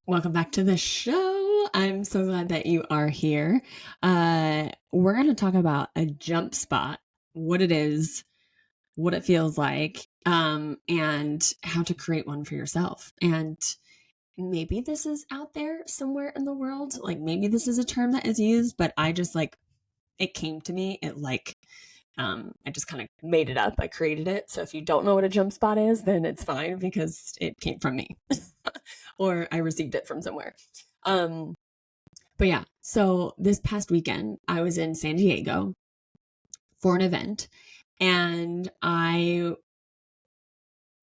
Welcome back to the show. I'm so glad that you are here. We're going to talk about a jump spot, what it is, what it feels like, and how to create one for yourself. And maybe this is out there somewhere in the world. Like maybe this is a term that is used, but I just it came to me. I just kind of made it up. I created it. So if you don't know what a jump spot is, then it's fine because it came from me or I received it from somewhere. But yeah, so this past weekend, I was in San Diego for an event and I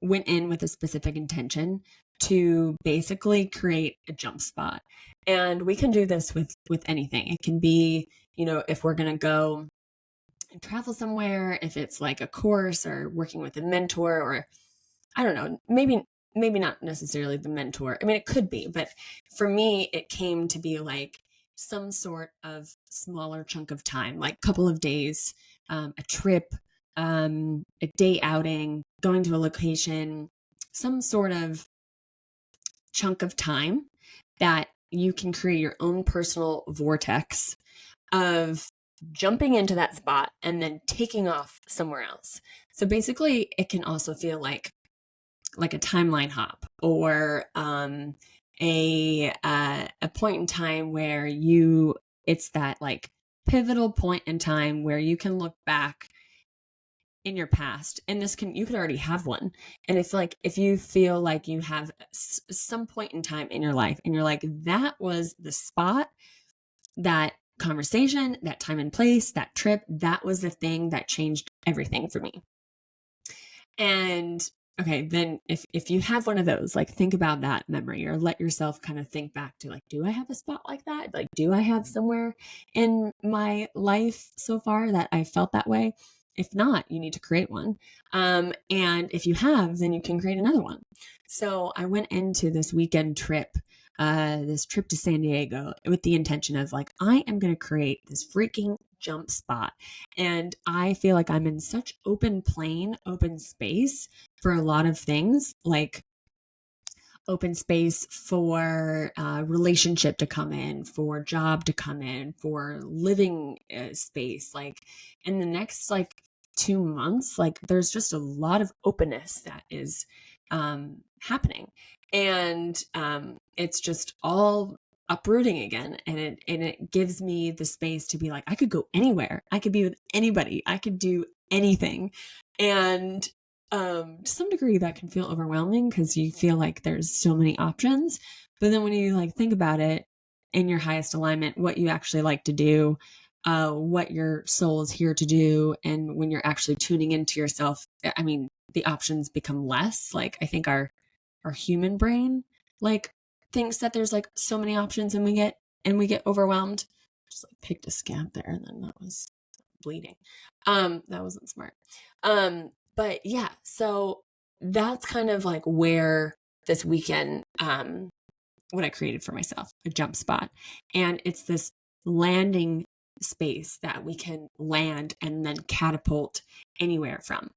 went in with a specific intention to basically create a jump spot. And we can do this with anything. It can be, if we're going to go and travel somewhere, if it's like a course or working with a mentor, or I don't know, maybe not necessarily the mentor. I mean, it could be, but for me, it came to be like some sort of smaller chunk of time, like a couple of days, a trip, a day outing, going to a location, some sort of chunk of time that you can create your own personal vortex of jumping into that spot and then taking off somewhere else. So basically, it can also feel like a timeline hop or a point in time where it's that like pivotal point in time where you can look back in your past, and you could already have one, and it's like if you feel like you have some point in time in your life and you're like, that was the spot, that conversation, that time and place, that trip, that was the thing that changed everything for me. And okay, then if you have one of those, like think about that memory or let yourself kind of think back to like, do I have a spot like that? Like, do I have somewhere in my life so far that I felt that way? If not, you need to create one. And if you have, then you can create another one. So I went into this weekend trip, this trip to San Diego with the intention of like, I am going to create this freaking jump spot. And I feel like I'm in such open space for a lot of things, like open space for relationship to come in, for job to come in, for living space. Like in the next 2 months, like there's just a lot of openness that is happening. And it's just all uprooting again, and it gives me the space to be like, I could go anywhere, I could be with anybody, I could do anything. And to some degree that can feel overwhelming because you feel like there's so many options, but then when you like think about it in your highest alignment, what you actually like to do, what your soul is here to do, and when you're actually tuning into yourself, I mean, the options become less. Like I think our human brain like thinks that there's like so many options, and we get overwhelmed. Just like picked a scab there, and then that was bleeding. That wasn't smart. But yeah, so that's kind of like where this weekend, what I created for myself, a jump spot. And it's this landing space that we can land and then catapult anywhere from.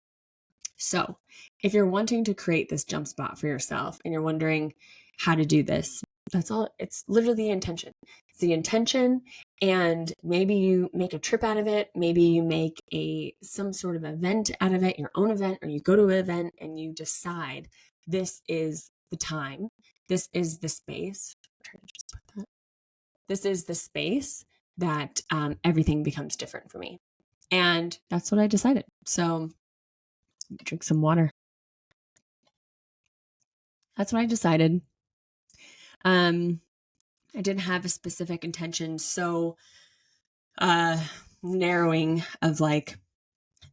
So if you're wanting to create this jump spot for yourself and you're wondering how to do this, that's all. It's literally the intention. It's the intention, and maybe you make a trip out of it. Maybe you make some sort of event out of it, your own event, or you go to an event and you decide this is the time. This is the space. I'm trying to just put that. This is the space that everything becomes different for me. And that's what I decided. So drink some water. That's what I decided. I didn't have a specific intention, so narrowing of like,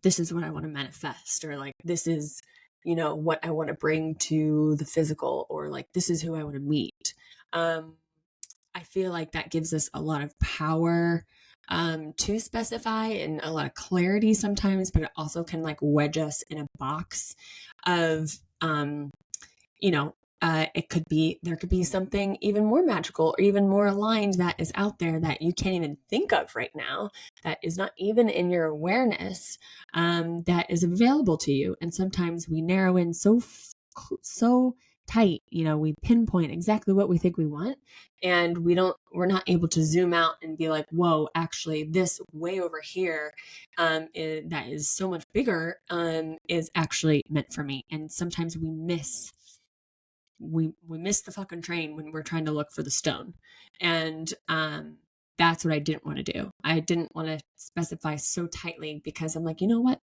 this is what I want to manifest, or like, this is, what I want to bring to the physical, or like, this is who I want to meet. I feel like that gives us a lot of power to specify and a lot of clarity sometimes, but it also can like wedge us in a box of, there could be something even more magical or even more aligned that is out there that you can't even think of right now, that is not even in your awareness, that is available to you. And sometimes we narrow in so tight. We pinpoint exactly what we think we want, and we're not able to zoom out and be like, whoa, actually this way over here, that is so much bigger, is actually meant for me. And sometimes we miss the fucking train when we're trying to look for the stone. And that's what I didn't want to do. I didn't want to specify so tightly, because I'm like, you know what?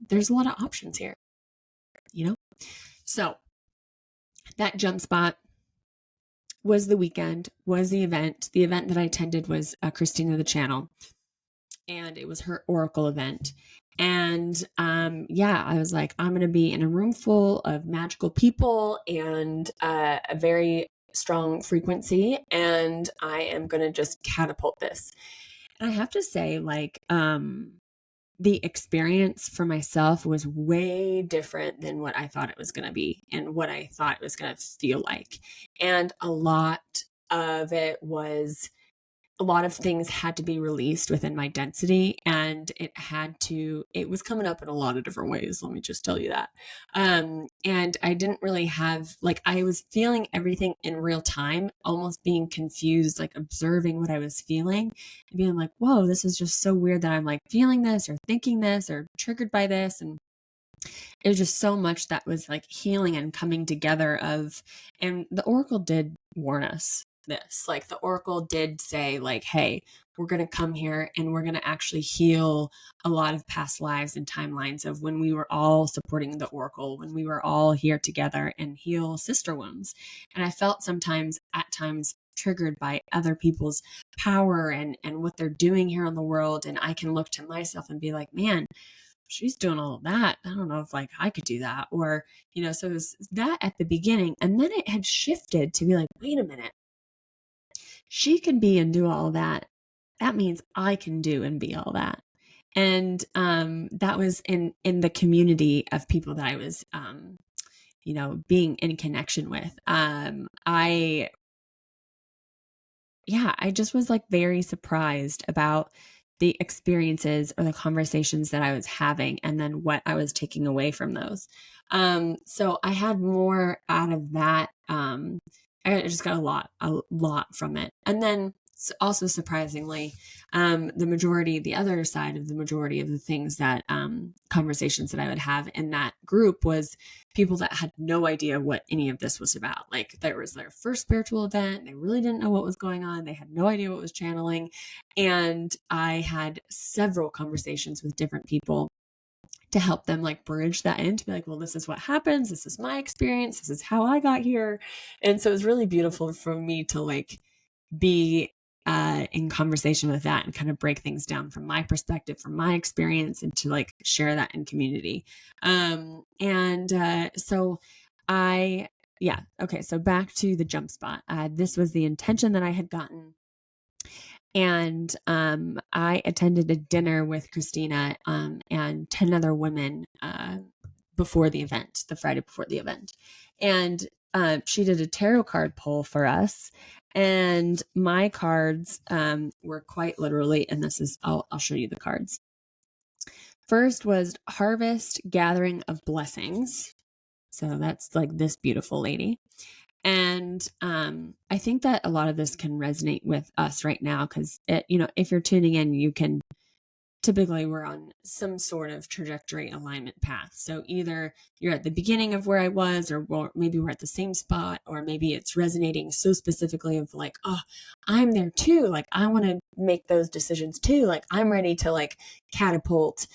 There's a lot of options here, So that jump spot was the weekend, was the event. The event that I attended was Christina the Channel, and it was her Oracle event. And I was like, I'm going to be in a room full of magical people and a very strong frequency, and I am going to just catapult this. And I have to say, like, the experience for myself was way different than what I thought it was going to be and what I thought it was going to feel like. And a lot of things had to be released within my density, and it was coming up in a lot of different ways. Let me just tell you that. And I didn't really have, like, I was feeling everything in real time, almost being confused, like observing what I was feeling and being like, whoa, this is just so weird that I'm like feeling this or thinking this or triggered by this. And it was just so much that was like healing and coming together and the Oracle did warn us this. Like, the Oracle did say, like, hey, we're going to come here and we're going to actually heal a lot of past lives and timelines of when we were all supporting the Oracle, when we were all here together, and heal sister wounds. And I felt at times triggered by other people's power and what they're doing here in the world. And I can look to myself and be like, man, she's doing all of that. I don't know if like I could do that. Or, so it was that at the beginning. And then it had shifted to be like, wait a minute, she can be and do all that. That means I can do and be all that. And that was in the community of people that I was, being in connection with. I just was like very surprised about the experiences or the conversations that I was having, and then what I was taking away from those. So I had more out of that. I just got a lot from it. And then also surprisingly, the other side of the majority of the things that, conversations that I would have in that group was people that had no idea what any of this was about. Like, there was their first spiritual event. They really didn't know what was going on. They had no idea what was channeling. And I had several conversations with different people to help them like bridge that in, to be like, well, this is what happens. This is my experience. This is how I got here. And so it was really beautiful for me to like be in conversation with that and kind of break things down from my perspective, from my experience, and to like share that in community. So back to the jump spot. This was the intention that I had gotten. And I attended a dinner with Christina and 10 other women before the event, the Friday before the event. And she did a tarot card pull for us. And my cards were quite literally, and I'll show you the cards. First was Harvest, Gathering of Blessings. So that's like this beautiful lady. And I think that a lot of this can resonate with us right now, because, if you're tuning in, you can typically, we're on some sort of trajectory alignment path. So either you're at the beginning of where I was, or maybe we're at the same spot, or maybe it's resonating so specifically of like, oh, I'm there too. Like, I want to make those decisions too. Like, I'm ready to like catapult.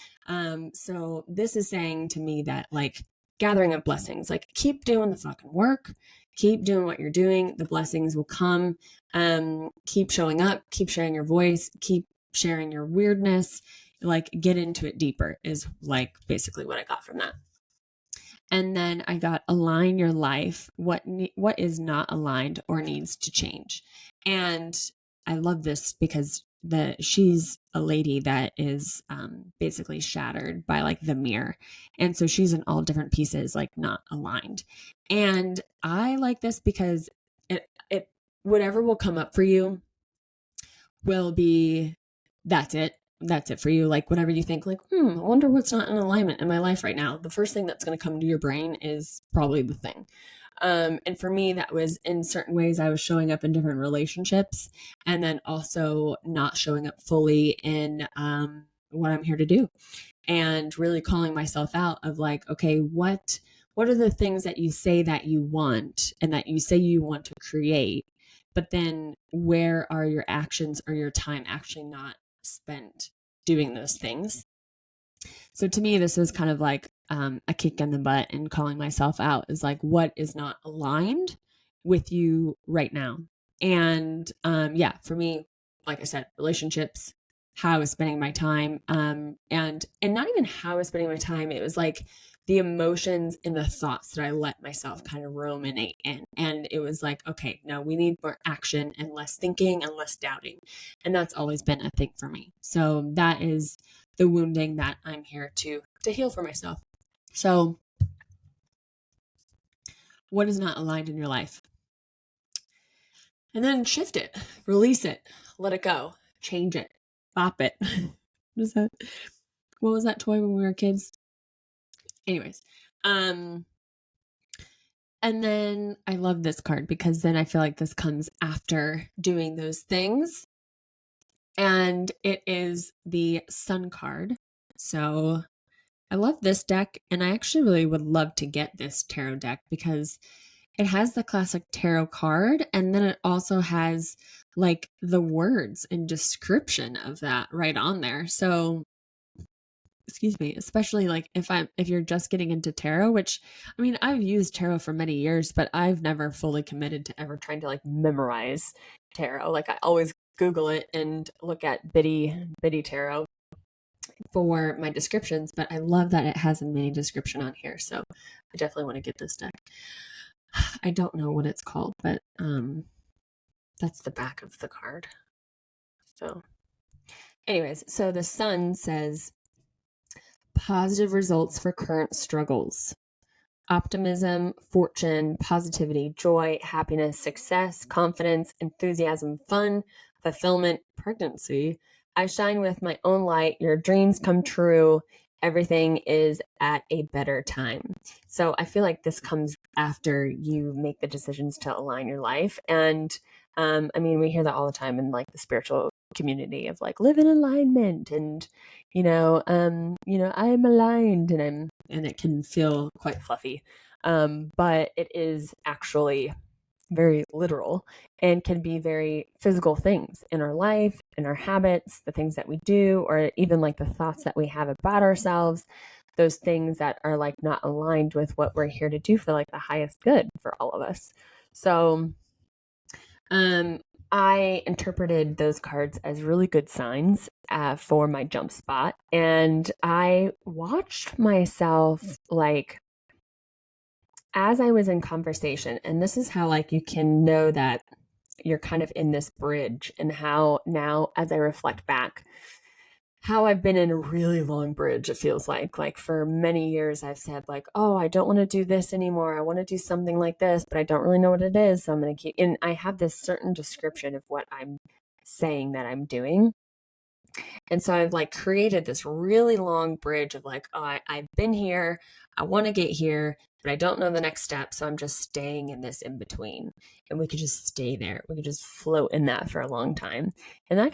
So this is saying to me that like, gathering of blessings, like, keep doing the fucking work, keep doing what you're doing. The blessings will come. Keep showing up, keep sharing your voice, keep sharing your weirdness, like get into it deeper, is like basically what I got from that. And then I got align your life, what is not aligned or needs to change. And I love this because she's a lady that is basically shattered by like the mirror. And so she's in all different pieces, like not aligned. And I like this because it whatever will come up for you will be, that's it for you. Like, whatever you think, like, I wonder what's not in alignment in my life right now. The first thing that's going to come to your brain is probably the thing. And for me, that was in certain ways I was showing up in different relationships, and then also not showing up fully in what I'm here to do, and really calling myself out of like, okay, what are the things that you say that you want and that you say you want to create, but then where are your actions or your time actually not spent doing those things? So to me, this was kind of like a kick in the butt, and calling myself out is like, what is not aligned with you right now? And yeah, for me, like I said, relationships, how I was spending my time, and not even how I was spending my time. It was like the emotions and the thoughts that I let myself kind of ruminate in. And it was like, okay, no, we need more action and less thinking and less doubting. And that's always been a thing for me. So that is the wounding that I'm here to heal for myself. So what is not aligned in your life? And then shift it, release it, let it go, change it, bop it. What is that? What was that toy when we were kids? Anyways, and then I love this card because then I feel like this comes after doing those things. And it is the Sun card. So I love this deck, and I actually really would love to get this tarot deck because it has the classic tarot card, and then it also has like the words and description of that right on there. So, excuse me, especially like if you're just getting into tarot, which I mean, I've used tarot for many years, but I've never fully committed to ever trying to like memorize tarot. Like I always Google it and look at bitty tarot for my descriptions, but I love that it has a mini description on here. So I definitely want to get this deck. I don't know what it's called, but that's the back of the card. So anyways, so the Sun says positive results for current struggles. Optimism, fortune, positivity, joy, happiness, success, confidence, enthusiasm, fun, fulfillment, pregnancy. I shine with my own light. Your dreams come true. Everything is at a better time. So I feel like this comes after you make the decisions to align your life. And I mean, we hear that all the time in like the spiritual community of like live in alignment, and I am aligned, and it can feel quite fluffy. But it is actually very literal and can be very physical things in our life, in our habits, the things that we do, or even like the thoughts that we have about ourselves, those things that are like not aligned with what we're here to do for like the highest good for all of us. So, I interpreted those cards as really good signs for my jump spot. And I watched myself like as I was in conversation, and this is how like you can know that you're kind of in this bridge, and how now as I reflect back, how I've been in a really long bridge, it feels like for many years I've said like, oh, I don't want to do this anymore. I want to do something like this, but I don't really know what it is. So I'm going to keep, and I have this certain description of what I'm saying that I'm doing. And so I've like created this really long bridge of like, oh, I've been here, I want to get here, but I don't know the next step. So I'm just staying in this in between. And we could just stay there. We could just float in that for a long time. And that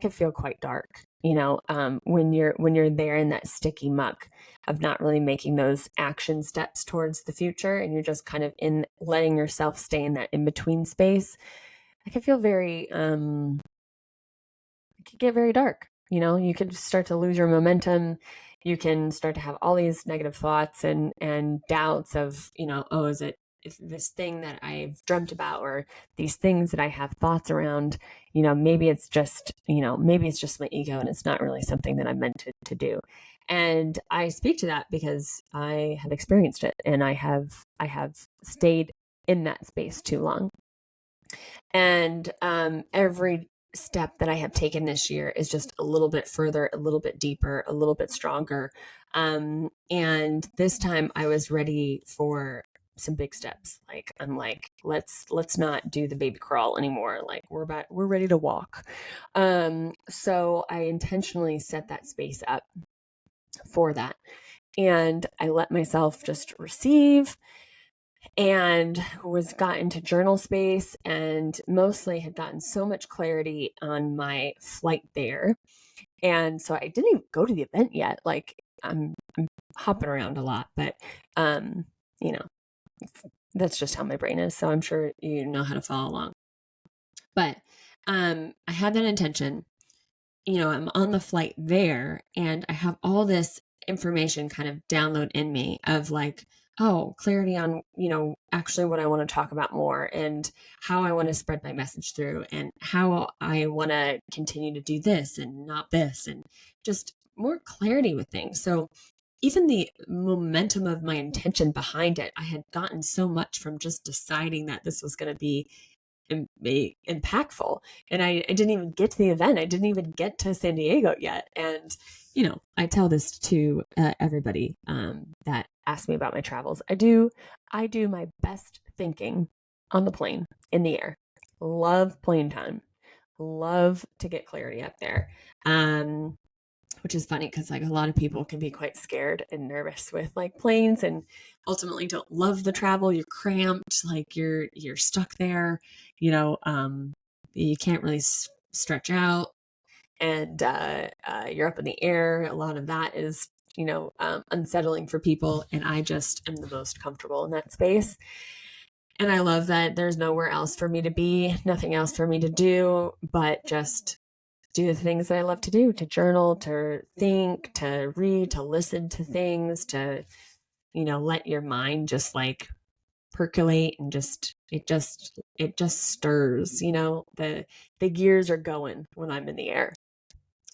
could feel quite dark, when you're there in that sticky muck of not really making those action steps towards the future. And you're just kind of in letting yourself stay in that in between space. I could feel it could get very dark. You could start to lose your momentum. You can start to have all these negative thoughts and doubts of, oh, is this thing that I've dreamt about, or these things that I have thoughts around, maybe it's just my ego, and it's not really something that I'm meant to do. And I speak to that because I have experienced it, and I have stayed in that space too long. And every step that I have taken this year is just a little bit further, a little bit deeper, a little bit stronger. And this time I was ready for some big steps. Like I'm like, let's not do the baby crawl anymore. Like we're ready to walk. So I intentionally set that space up for that. And I let myself just receive. and was got into journal space and mostly had gotten so much clarity on my flight there. And so I didn't even go to the event yet. Like I'm hopping around a lot, but you know, that's just how my brain is. So I'm sure you know how to follow along. But I had that intention. I'm on the flight there and I have all this information kind of download in me of like, oh, clarity on, actually what I want to talk about more and how I want to spread my message through and how I want to continue to do this and not this and just more clarity with things. So even the momentum of my intention behind it, I had gotten so much from just deciding that this was going to be impactful. And I didn't even get to the event. I didn't even get to San Diego yet. And, I tell this to everybody that asks me about my travels. I do my best thinking on the plane, in the air. Love plane time. Love to get clarity up there. Which is funny because like a lot of people can be quite scared and nervous with like planes and ultimately don't love the travel. You're cramped, like you're stuck there, you can't really stretch out and you're up in the air. A lot of that is, unsettling for people. And I just am the most comfortable in that space. And I love that there's nowhere else for me to be, nothing else for me to do, but just do the things that I love to do, to journal, to think, to read, to listen to things, to, let your mind just like percolate and it just stirs, the gears are going when I'm in the air.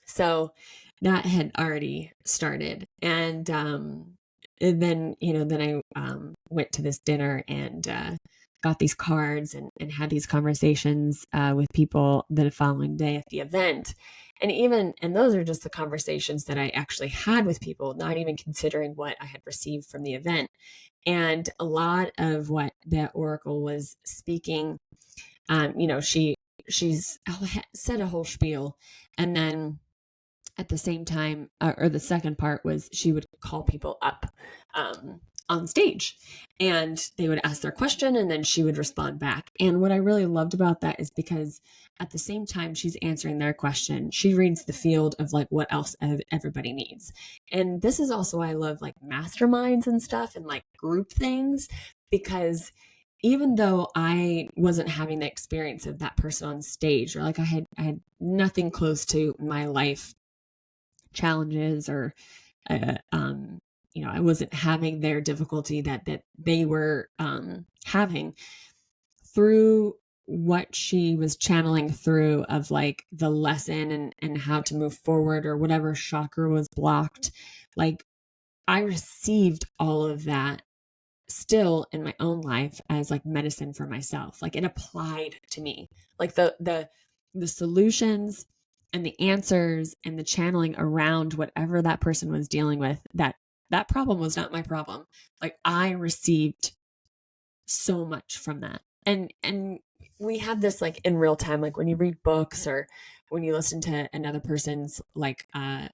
So that had already started. And then, then I went to this dinner and got these cards and had these conversations with people the following day at the event. And those are just the conversations that I actually had with people, not even considering what I had received from the event. And a lot of what the oracle was speaking, she's said a whole spiel, and then at the same time, or the second part was she would call people up on stage and they would ask their question and then she would respond back. And what I really loved about that is because at the same time she's answering their question, she reads the field of like what else everybody needs. And this is also why I love like masterminds and stuff and like group things, because even though I wasn't having the experience of that person on stage, or like I had nothing close to my life challenges or I wasn't having their difficulty that they were having, through what she was channeling through of like the lesson and how to move forward or whatever chakra was blocked. Like I received all of that still in my own life as like medicine for myself. Like it applied to me, like the solutions and the answers and the channeling around whatever that person was dealing with, that problem was not my problem. Like I received so much from that. And we have this like in real time, like when you read books or when you listen to another person's like I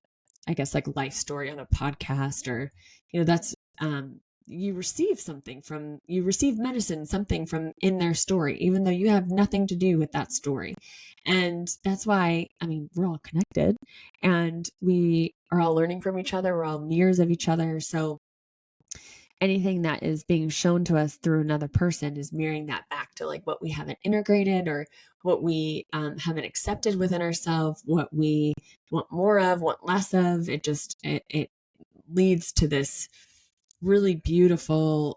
guess like life story on a podcast, or that's you receive medicine, something from in their story, even though you have nothing to do with that story. And that's why, I mean, we're all connected and we are all learning from each other. We're all mirrors of each other. So anything that is being shown to us through another person is mirroring that back to like what we haven't integrated or what we haven't accepted within ourselves, what we want more of, want less of. It leads to this really beautiful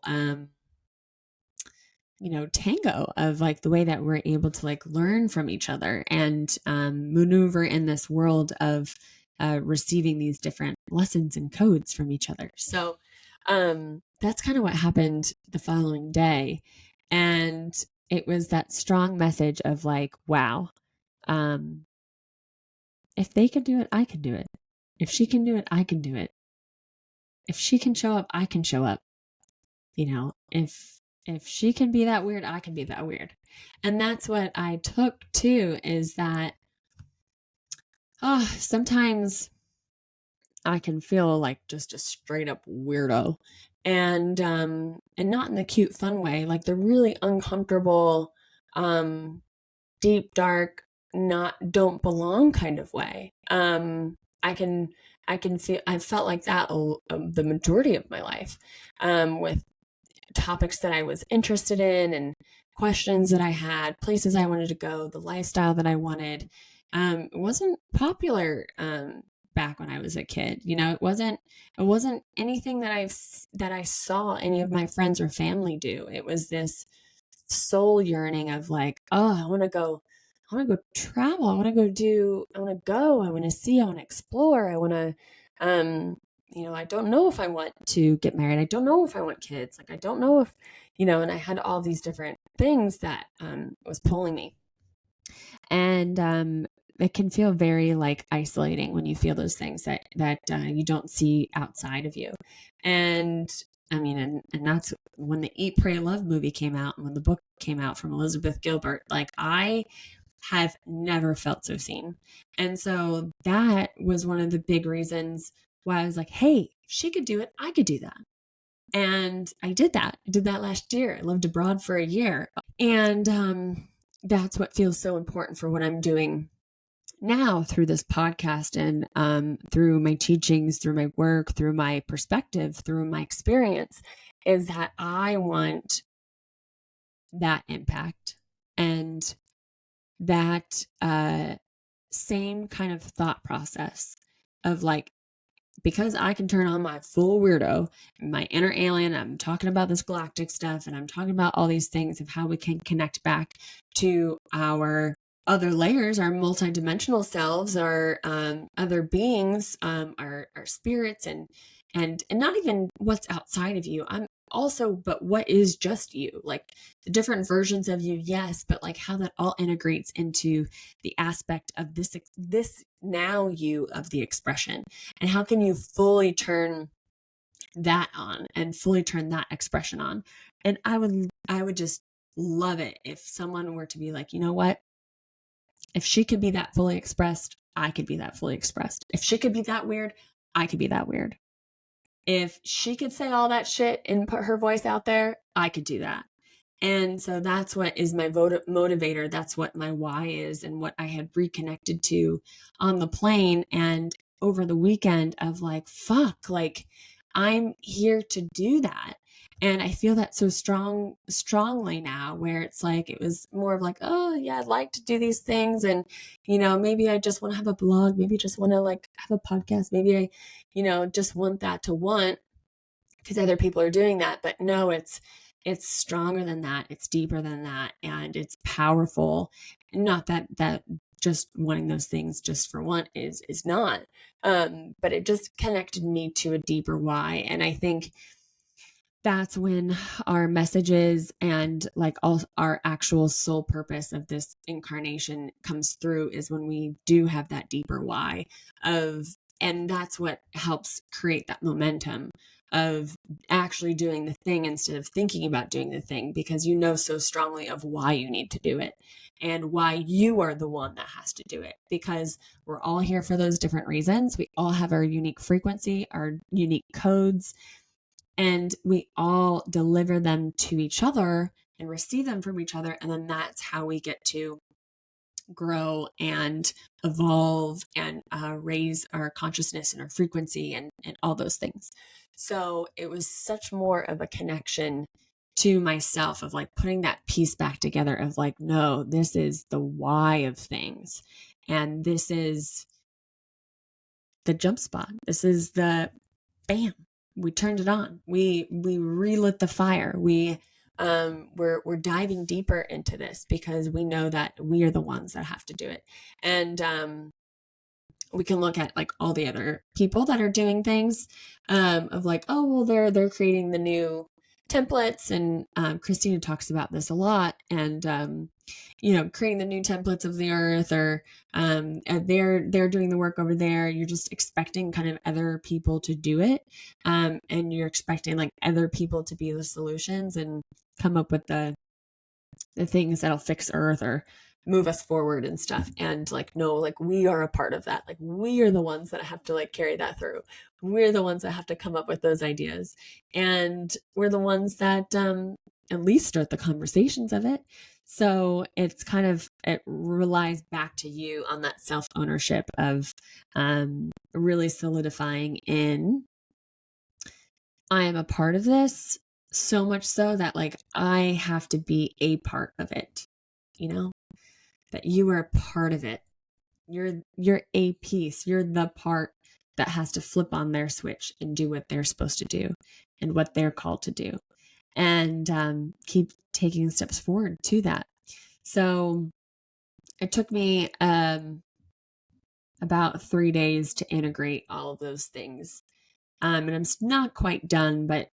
tango of like the way that we're able to like learn from each other and maneuver in this world of receiving these different lessons and codes from each other. So that's kind of what happened the following day. And it was that strong message of like, wow, if they can do it, I can do it. If she can do it, I can do it. If she can show up, I can show up. If she can be that weird, I can be that weird. And that's what I took too, is that sometimes I can feel like just a straight up weirdo. And and not in the cute, fun way, like the really uncomfortable, deep, dark, don't belong kind of way. I can, feel, I felt like that the majority of my life, with topics that I was interested in and questions that I had, places I wanted to go, the lifestyle that I wanted. It wasn't popular, back when I was a kid. It wasn't anything that I saw any of my friends or family do. It was this soul yearning of like, oh, I want to go travel. I want to see, I want to explore. I want to, I don't know if I want to get married. I don't know if I want kids. Like, I don't know if, and I had all these different things that, was pulling me. And, it can feel very like isolating when you feel those things that you don't see outside of you. And I mean, and that's when the Eat, Pray, Love movie came out, and when the book came out from Elizabeth Gilbert. Like, I have never felt so seen. And so that was one of the big reasons why I was like, hey, if she could do it, I could do that. And I did that. I did that last year. I lived abroad for a year. And, that's what feels so important for what I'm doing now through this podcast, and, through my teachings, through my work, through my perspective, through my experience, is that I want that impact and that, same kind of thought process of like, because I can turn on my full weirdo, my inner alien, I'm talking about this galactic stuff, and I'm talking about all these things of how we can connect back to our other layers, our multidimensional selves, our, other beings, our spirits, and not even what's outside of you. I'm also, but what is just you? Like the different versions of you, yes, but like how that all integrates into the aspect of this now you of the expression, and how can you fully turn that on and fully turn that expression on. And I would just love it if someone were to be like, you know what, if she could be that fully expressed, I could be that fully expressed. If she could be that weird, I could be that weird. If she could say all that shit and put her voice out there, I could do that. And so that's what is my motivator. That's what my why is, and what I had reconnected to on the plane and over the weekend of like, fuck, like I'm here to do that. And I feel that so strongly now, where it's like, it was more of like, oh yeah, I'd like to do these things. And, maybe I just want to have a blog. Maybe just want to like have a podcast. Maybe I, just want that to want, because other people are doing that. But no, it's stronger than that. It's deeper than that. And it's powerful. Not that just wanting those things just for one is not. But it just connected me to a deeper why. And I think that's when our messages and like all our actual soul purpose of this incarnation comes through, is when we do have that deeper why and that's what helps create that momentum of actually doing the thing instead of thinking about doing the thing, because you know so strongly of why you need to do it and why you are the one that has to do it, because we're all here for those different reasons. We all have our unique frequency, our unique codes, and we all deliver them to each other and receive them from each other. And then that's how we get to grow and evolve and raise our consciousness and our frequency and all those things. So it was such more of a connection to myself of like putting that piece back together of like, no, this is the why of things. And this is the jump spot. This is the bam, we turned it on. We relit the fire. We're diving deeper into this because we know that we are the ones that have to do it. And we can look at like all the other people that are doing things, of like, oh, well, they're creating the new templates, and Christina talks about this a lot, and creating the new templates of the earth, or they're doing the work over there. You're just expecting kind of other people to do it, and you're expecting like other people to be the solutions and come up with the things that'll fix earth, or move us forward and stuff. And like, no, like we are a part of that. Like we are the ones that have to like carry that through. We're the ones that have to come up with those ideas. And we're the ones that at least start the conversations of it. So it's kind of, it relies back to you on that self ownership of really solidifying in, I am a part of this, so much so that like I have to be a part of it, you know, that you are a part of it. You're a piece. You're the part that has to flip on their switch and do what they're supposed to do and what they're called to do, and keep taking steps forward to that. So it took me about 3 days to integrate all of those things. And I'm not quite done, but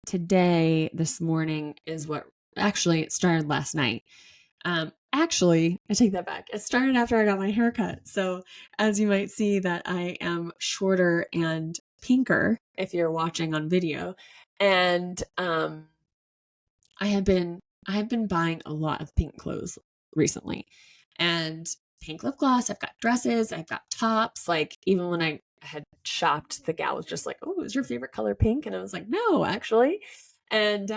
today, this morning, is what actually it started last night. Actually, I take that back. It started after I got my haircut. So as you might see that I am shorter and pinker if you're watching on video. And I have been buying a lot of pink clothes recently. And pink lip gloss, I've got dresses, I've got tops. Like even when I had shopped, the gal was just like, "Oh, is your favorite color pink?" And I was like, "No, actually." And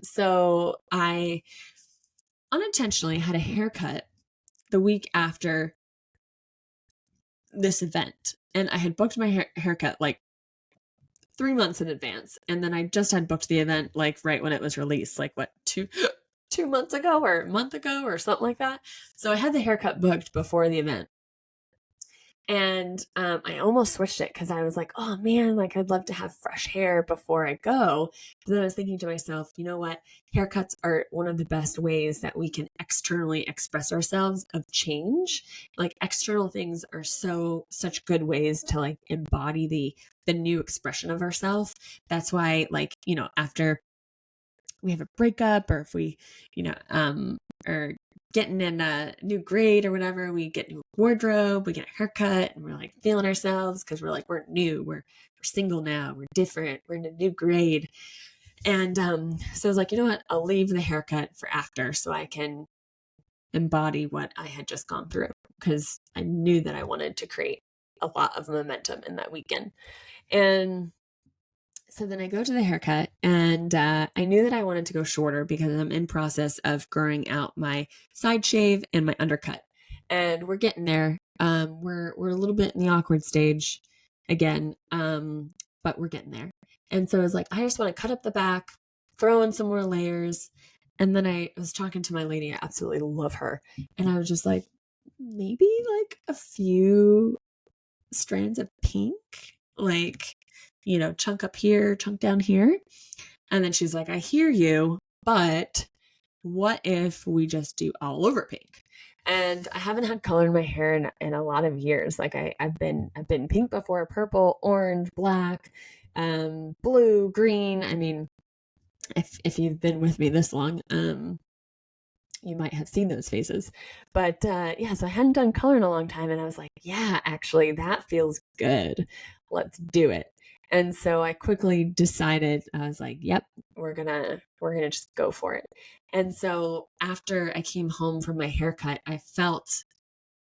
so I unintentionally had a haircut the week after this event. And I had booked my haircut like 3 months in advance. And then I just had booked the event like right when it was released, like what, 2 months ago or a month ago or something like that. So I had the haircut booked before the event. And I almost switched it because I was like, oh man, like I'd love to have fresh hair before I go. But then I was thinking to myself, you know what? Haircuts are one of the best ways that we can externally express ourselves of change. Like external things are such good ways to like embody the new expression of ourselves. That's why, like, you know, after we have a breakup, or if we, you know, are getting in a new grade or whatever, we get new wardrobe, we get a haircut, and we're like feeling ourselves because we're like, we're new, we're single now, we're different, we're in a new grade. And so I was like, you know what, I'll leave the haircut for after so I can embody what I had just gone through, because I knew that I wanted to create a lot of momentum in that weekend. And so then I go to the haircut, and I knew that I wanted to go shorter because I'm in process of growing out my side shave and my undercut, and we're getting there. We're a little bit in the awkward stage again, but we're getting there. And so I was like, I just want to cut up the back, throw in some more layers, and then I was talking to my lady. I absolutely love her, and I was just like, maybe like a few strands of pink, like, you know, chunk up here, chunk down here. And then she's like, I hear you, but what if we just do all over pink? And I haven't had color in my hair in a lot of years. Like I've been pink before, purple, orange, black, blue, green. I mean, if you've been with me this long, you might have seen those faces. But yeah, so I hadn't done color in a long time, and I was like, yeah, actually, that feels good. Let's do it. And so I quickly decided, I was like, yep, we're gonna just go for it. And so after I came home from my haircut, I felt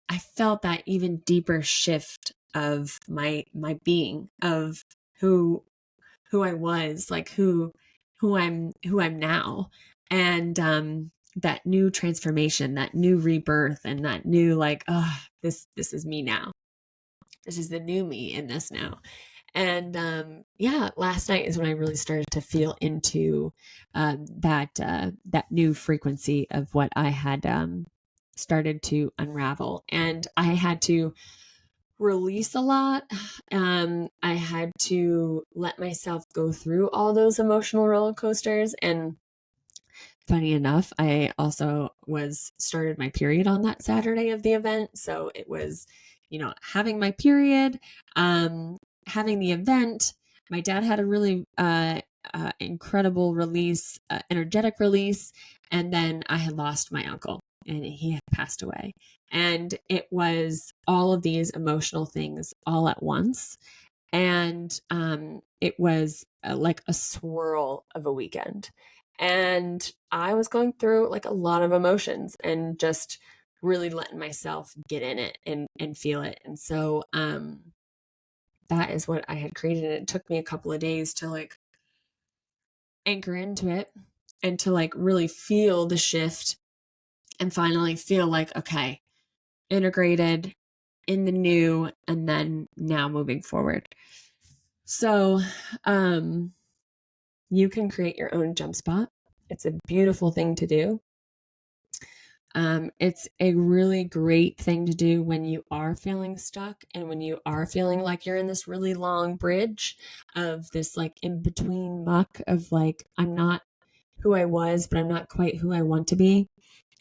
that even deeper shift of my being, of who I was, like who I'm now. And that new transformation, that new rebirth, and that new like, oh, this is me now. This is the new me in this now. And yeah, last night is when I really started to feel into that new frequency of what I had started to unravel. And I had to release a lot. I had to let myself go through all those emotional roller coasters. And funny enough, I also started my period on that Saturday of the event. So it was, you know, having my period, having the event. My dad had a really incredible release, energetic release. And then I had lost my uncle, and he had passed away. And it was all of these emotional things all at once. And it was like a swirl of a weekend. And I was going through like a lot of emotions and just really letting myself get in it and feel it. And so that is what I had created. It took me a couple of days to like anchor into it and to like really feel the shift and finally feel like, okay, integrated in the new, and then now moving forward. So you can create your own jump spot. It's a beautiful thing to do. It's a really great thing to do when you are feeling stuck and when you are feeling like you're in this really long bridge of this like in between muck of like, I'm not who I was, but I'm not quite who I want to be.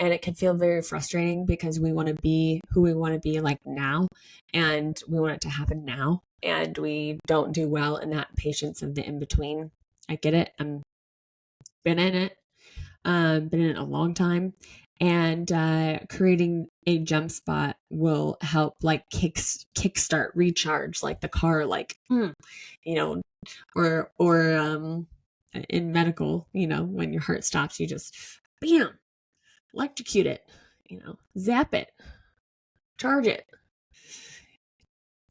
And it can feel very frustrating because we want to be who we want to be like now, and we want it to happen now. And we don't do well in that patience of the in between. I get it. I'm been in it. Been in it a long time. And creating a jump spot will help like kickstart, recharge like the car, like, or in medical, when your heart stops, you just, bam, electrocute it, zap it, charge it,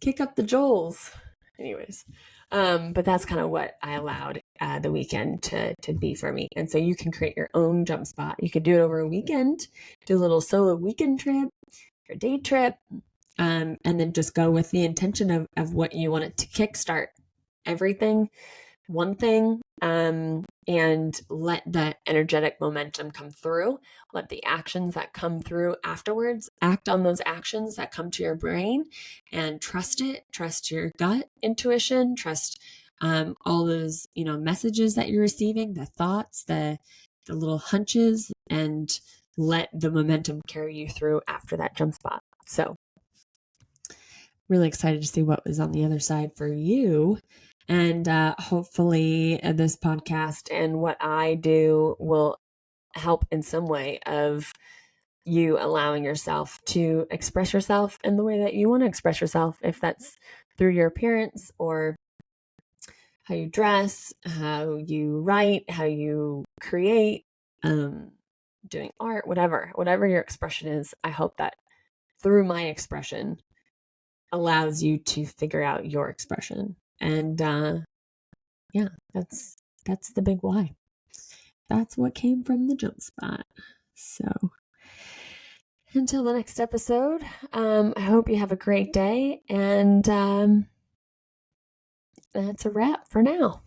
kick up the Joels. Anyways, but that's kind of what I allowed the weekend to be for me. And so you can create your own jump spot. You could do it over a weekend, do a little solo weekend trip, your day trip, and then just go with the intention of what you want it to kickstart everything, one thing, and let that energetic momentum come through. Let the actions that come through afterwards, act on those actions that come to your brain, and trust it. Trust your gut intuition. Trust all those messages that you're receiving, the thoughts, the little hunches, and let the momentum carry you through after that jump spot. So really excited to see what was on the other side for you. And hopefully this podcast and what I do will help in some way of you allowing yourself to express yourself in the way that you want to express yourself, if that's through your appearance or how you dress, how you write, how you create, doing art, whatever your expression is. I hope that through my expression allows you to figure out your expression. And yeah, that's the big why. That's what came from the jump spot. So until the next episode, I hope you have a great day, and that's a wrap for now.